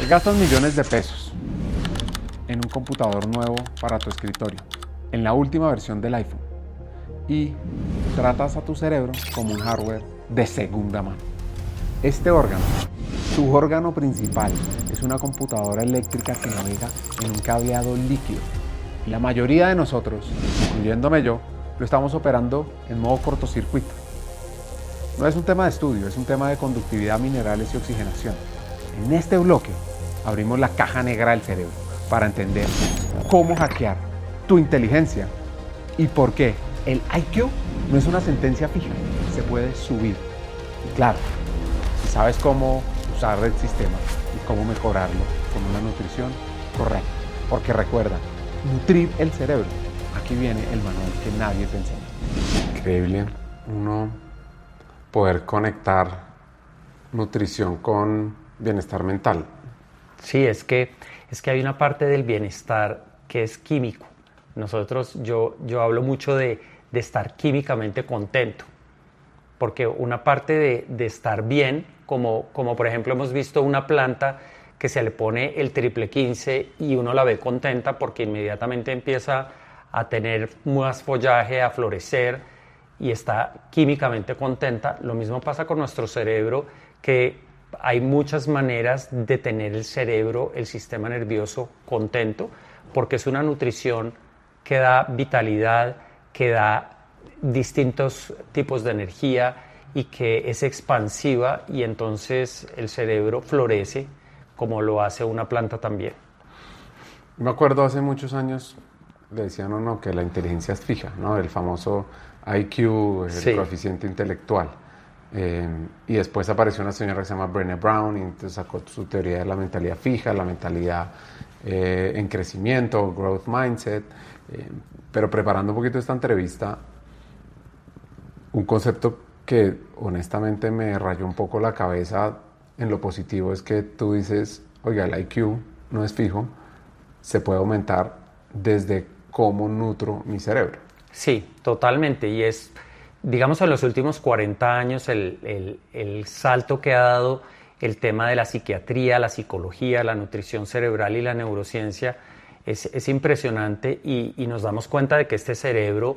Gastas millones de pesos en un computador nuevo para tu escritorio, en la última versión del iPhone, y tratas a tu cerebro como un hardware de segunda mano. Este órgano, tu órgano principal, es una computadora eléctrica que navega en un cableado líquido. Y la mayoría de nosotros, incluyéndome yo, lo estamos operando en modo cortocircuito. No es un tema de estudio, es un tema de conductividad, minerales y oxigenación. En este bloque abrimos la caja negra del cerebro para entender cómo hackear tu inteligencia y por qué el IQ no es una sentencia fija, se puede subir. Y claro, si sabes cómo usar el sistema y cómo mejorarlo con una nutrición correcta. Porque recuerda, nutrir el cerebro. Aquí viene el manual que nadie te enseña. Increíble uno poder conectar nutrición con bienestar mental. Sí, es que hay una parte del bienestar que es químico. Yo hablo mucho de estar químicamente contento, porque una parte de estar bien, como por ejemplo hemos visto una planta que se le pone el triple 15 y uno la ve contenta porque inmediatamente empieza a tener más follaje, a florecer y está químicamente contenta. Lo mismo pasa con nuestro cerebro, que hay muchas maneras de tener el cerebro, el sistema nervioso contento, porque es una nutrición que da vitalidad, que da distintos tipos de energía y que es expansiva, y entonces el cerebro florece como lo hace una planta también. Me acuerdo hace muchos años le decían no, que la inteligencia es fija, ¿no? El famoso IQ, el coeficiente intelectual. Y después apareció una señora que se llama Brené Brown y entonces sacó su teoría de la mentalidad fija, la mentalidad en crecimiento, growth mindset. Pero preparando un poquito esta entrevista, un concepto que honestamente me rayó un poco la cabeza en lo positivo es que tú dices, oiga, el IQ no es fijo, se puede aumentar desde cómo nutro mi cerebro. Sí, totalmente, y es, digamos, en los últimos 40 años el salto que ha dado el tema de la psiquiatría, la psicología, la nutrición cerebral y la neurociencia es impresionante, y nos damos cuenta de que este cerebro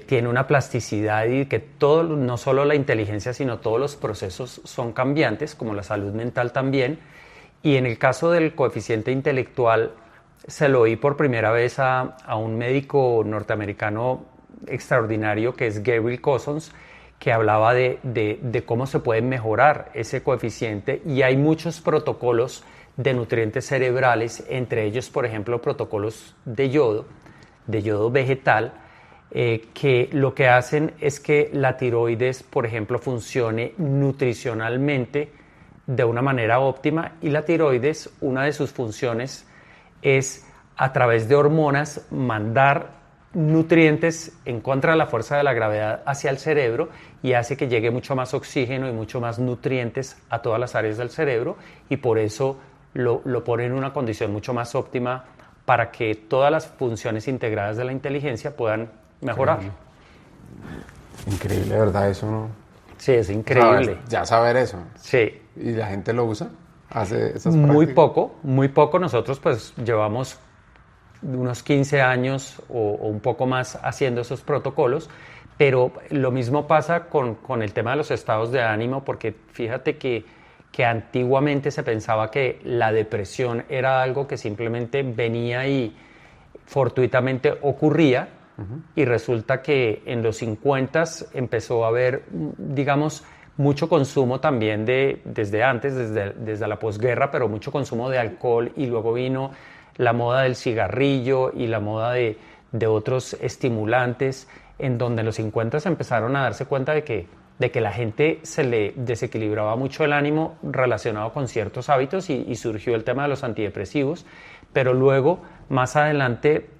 tiene una plasticidad y que todo, no solo la inteligencia, sino todos los procesos son cambiantes, como la salud mental también. Y en el caso del coeficiente intelectual, se lo oí por primera vez a un médico norteamericano extraordinario que es Gabriel Cousens, que hablaba de cómo se puede mejorar ese coeficiente, y hay muchos protocolos de nutrientes cerebrales, entre ellos, por ejemplo, protocolos de yodo vegetal, que lo que hacen es que la tiroides, por ejemplo, funcione nutricionalmente de una manera óptima, y la tiroides, una de sus funciones es, a través de hormonas, mandar nutrientes en contra de la fuerza de la gravedad hacia el cerebro, y hace que llegue mucho más oxígeno y mucho más nutrientes a todas las áreas del cerebro, y por eso lo pone en una condición mucho más óptima para que todas las funciones integradas de la inteligencia puedan mejorar. Increíble, ¿verdad? Eso no. Sí, es increíble. Ya saber eso. Sí. ¿Y la gente lo usa? ¿Hace esas Muy prácticas? muy poco. Nosotros pues llevamos unos 15 años o un poco más haciendo esos protocolos, pero lo mismo pasa con el tema de los estados de ánimo, porque fíjate que antiguamente se pensaba que la depresión era algo que simplemente venía y fortuitamente ocurría, y resulta que en los 50 empezó a haber, digamos, mucho consumo también desde antes, desde la posguerra, pero mucho consumo de alcohol, y luego vino la moda del cigarrillo y la moda de otros estimulantes, en donde en los 50 empezaron a darse cuenta de que la gente se le desequilibraba mucho el ánimo relacionado con ciertos hábitos, y surgió el tema de los antidepresivos. Pero luego, más adelante,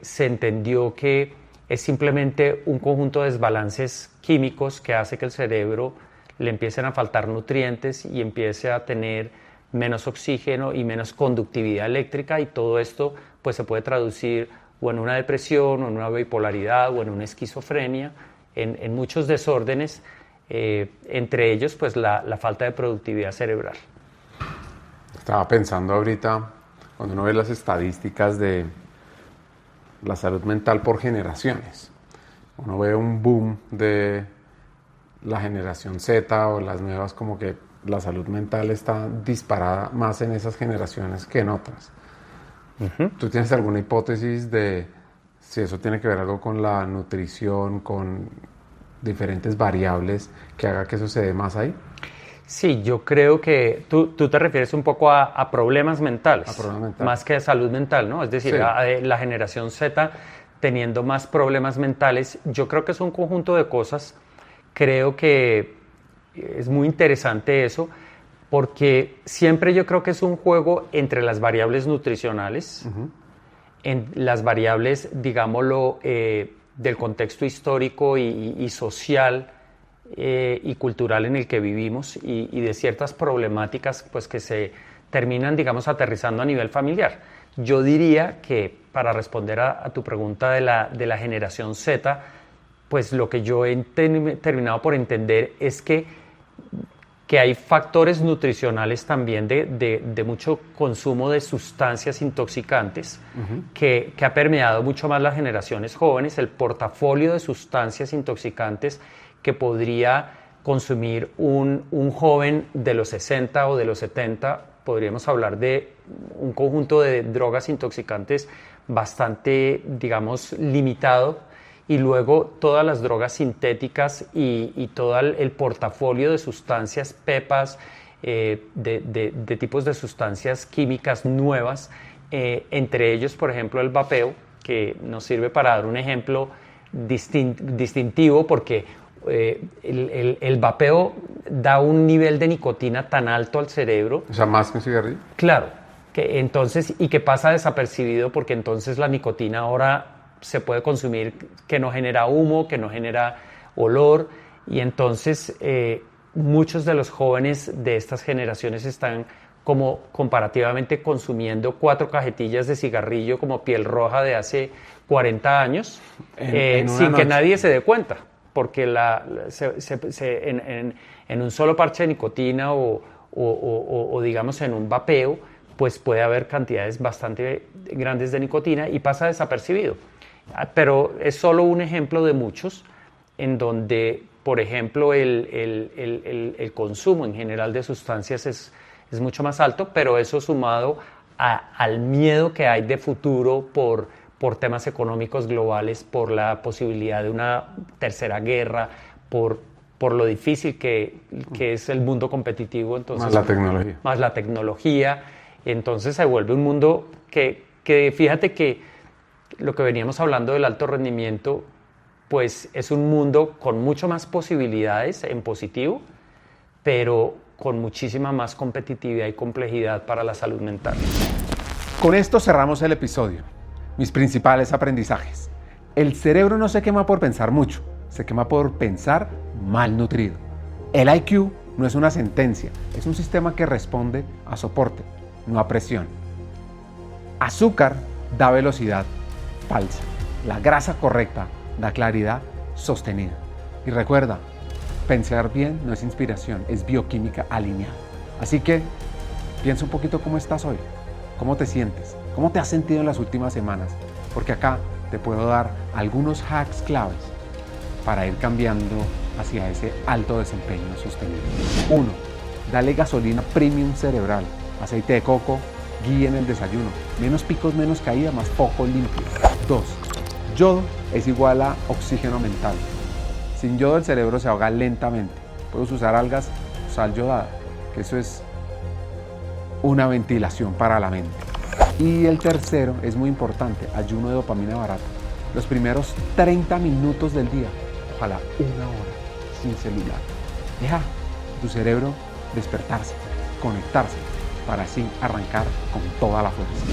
se entendió que es simplemente un conjunto de desbalances químicos que hace que el cerebro le empiecen a faltar nutrientes y empiece a tener menos oxígeno y menos conductividad eléctrica, y todo esto pues se puede traducir o en una depresión, o en una bipolaridad, o en una esquizofrenia, en muchos desórdenes, entre ellos pues la falta de productividad cerebral. Estaba pensando ahorita, cuando uno ve las estadísticas de la salud mental por generaciones, uno ve un boom de la generación Z o las nuevas, como que la salud mental está disparada más en esas generaciones que en otras. ¿Tú tienes alguna hipótesis de si eso tiene que ver algo con la nutrición, con diferentes variables que haga que eso se dé más ahí? Sí, yo creo que tú te refieres un poco a problemas mentales, más que a salud mental, ¿no? Es decir, sí, la generación Z teniendo más problemas mentales. Yo creo que es un conjunto de cosas. Creo que es muy interesante eso, porque siempre yo creo que es un juego entre las variables nutricionales, en las variables, digámoslo, del contexto histórico y social y cultural en el que vivimos y de ciertas problemáticas pues, que se terminan, digamos, aterrizando a nivel familiar. Yo diría que, para responder a tu pregunta de la generación Z, pues lo que yo he terminado por entender es que hay factores nutricionales también de mucho consumo de sustancias intoxicantes que ha permeado mucho más las generaciones jóvenes, el portafolio de sustancias intoxicantes que podría consumir un joven de los 60 o de los 70. Podríamos hablar de un conjunto de drogas intoxicantes bastante, digamos, limitado, y luego todas las drogas sintéticas y todo el portafolio de sustancias PEPAs, de tipos de sustancias químicas nuevas, entre ellos, por ejemplo, el vapeo, que nos sirve para dar un ejemplo distintivo, porque el vapeo da un nivel de nicotina tan alto al cerebro. O sea, más que un cigarrillo. Claro, y que pasa desapercibido, porque entonces la nicotina ahora se puede consumir, que no genera humo, que no genera olor, y entonces muchos de los jóvenes de estas generaciones están como comparativamente consumiendo 4 cajetillas de cigarrillo como piel roja de hace 40 años, sin que nadie se dé cuenta, porque en un solo parche de nicotina o digamos en un vapeo, pues puede haber cantidades bastante grandes de nicotina y pasa desapercibido. Pero es solo un ejemplo de muchos en donde, por ejemplo, el consumo en general de sustancias es mucho más alto, pero eso sumado al miedo que hay de futuro por temas económicos globales, por la posibilidad de una tercera guerra, por lo difícil que es el mundo competitivo. Entonces, más la tecnología. Más la tecnología. Entonces se vuelve un mundo que fíjate que lo que veníamos hablando del alto rendimiento, pues es un mundo con mucho más posibilidades en positivo, pero con muchísima más competitividad y complejidad para la salud mental. Con esto cerramos el episodio. Mis principales aprendizajes. El cerebro no se quema por pensar mucho, se quema por pensar mal nutrido. El IQ no es una sentencia, es un sistema que responde a soporte, no a presión. Azúcar da velocidad falsa. La grasa correcta da claridad sostenida. Y recuerda, pensar bien no es inspiración, es bioquímica alineada. Así que piensa un poquito cómo estás hoy, cómo te sientes, cómo te has sentido en las últimas semanas, porque acá te puedo dar algunos hacks claves para ir cambiando hacia ese alto desempeño sostenible. 1. Dale gasolina premium cerebral, aceite de coco, guía en el desayuno, menos picos, menos caída, más foco limpio. 2. Yodo es igual a oxígeno mental. Sin yodo el cerebro se ahoga lentamente. Puedes usar algas o sal yodada, que eso es una ventilación para la mente. Y el tercero es muy importante, ayuno de dopamina barata. Los primeros 30 minutos del día, ojalá 1 hora sin celular. Deja tu cerebro despertarse, conectarse, para así arrancar con toda la fuerza.